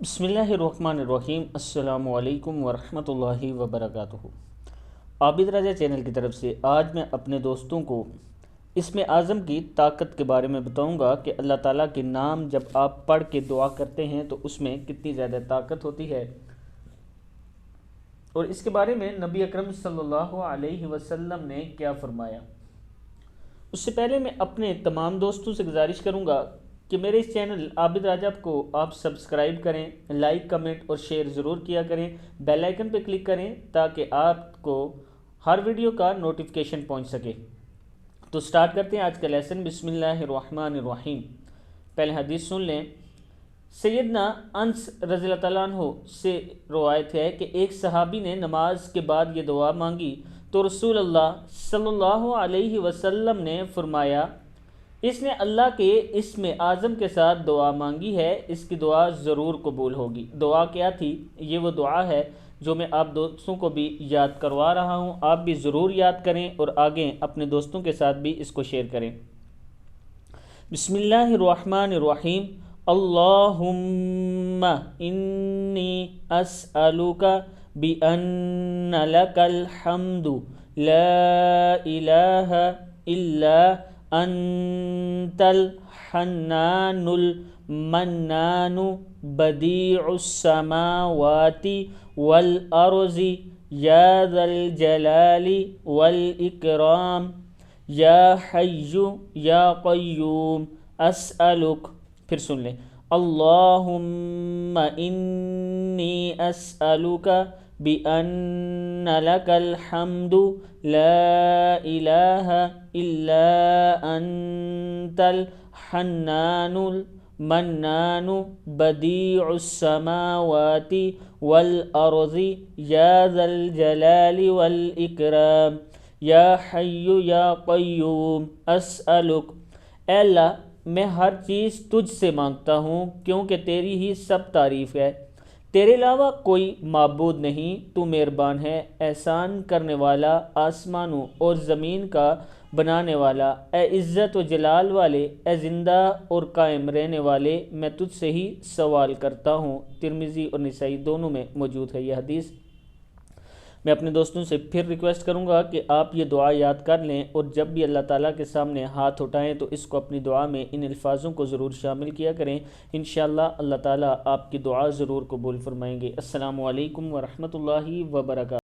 بسم اللہ الرحمن الرحیم۔ السلام علیکم ورحمۃ اللہ وبرکاتہ۔ عابد راجہ چینل کی طرف سے آج میں اپنے دوستوں کو اسم اعظم کی طاقت کے بارے میں بتاؤں گا کہ اللہ تعالیٰ کے نام جب آپ پڑھ کے دعا کرتے ہیں تو اس میں کتنی زیادہ طاقت ہوتی ہے، اور اس کے بارے میں نبی اکرم صلی اللہ علیہ وسلم نے کیا فرمایا۔ اس سے پہلے میں اپنے تمام دوستوں سے گزارش کروں گا کہ میرے اس چینل عابد راجہ کو آپ سبسکرائب کریں، لائک کمنٹ اور شیئر ضرور کیا کریں، بیل آئیکن پہ کلک کریں تاکہ آپ کو ہر ویڈیو کا نوٹیفیکیشن پہنچ سکے۔ تو سٹارٹ کرتے ہیں آج کا لیسن۔ بسم اللہ الرحمن الرحیم۔ پہلے حدیث سن لیں۔ سیدنا انس رضی اللہ تعالیٰ عنہ سے روایت ہے کہ ایک صحابی نے نماز کے بعد یہ دعا مانگی تو رسول اللہ صلی اللہ علیہ وسلم نے فرمایا، اس نے اللہ کے اسم اعظم کے ساتھ دعا مانگی ہے، اس کی دعا ضرور قبول ہوگی۔ دعا کیا تھی؟ یہ وہ دعا ہے جو میں آپ دوستوں کو بھی یاد کروا رہا ہوں، آپ بھی ضرور یاد کریں اور آگے اپنے دوستوں کے ساتھ بھی اس کو شیئر کریں۔ بسم اللہ الرحمن الرحیم۔ اللہم انی اسألک بأن لک الحمد لا الہ الا انت الحنان المنان بدیع السماوات والارض یا ذا الجلال والاکرام یا حی یا قیوم اسألک۔ پھر سن لیں۔ اللہم انی اسألک بأن لک الحمد لا الہ الا انت الحنان المنان بدیع السماوات والارض یا ذا الجلال والاکرام یا حی یا قیوم اسألک۔ اے اللہ، میں ہر چیز تجھ سے مانگتا ہوں کیونکہ تیری ہی سب تعریف ہے، تیرے علاوہ کوئی معبود نہیں، تو مہربان ہے، احسان کرنے والا، آسمانوں اور زمین کا بنانے والا، اے عزت و جلال والے، اے زندہ اور قائم رہنے والے، میں تجھ سے ہی سوال کرتا ہوں۔ ترمذی اور نسائی دونوں میں موجود ہے یہ حدیث۔ میں اپنے دوستوں سے پھر ریکویسٹ کروں گا کہ آپ یہ دعا یاد کر لیں اور جب بھی اللہ تعالیٰ کے سامنے ہاتھ اٹھائیں تو اس کو اپنی دعا میں ان الفاظوں کو ضرور شامل کیا کریں۔ انشاءاللہ اللہ تعالیٰ آپ کی دعا ضرور قبول فرمائیں گے۔ السلام علیکم ورحمۃ اللہ وبرکاتہ۔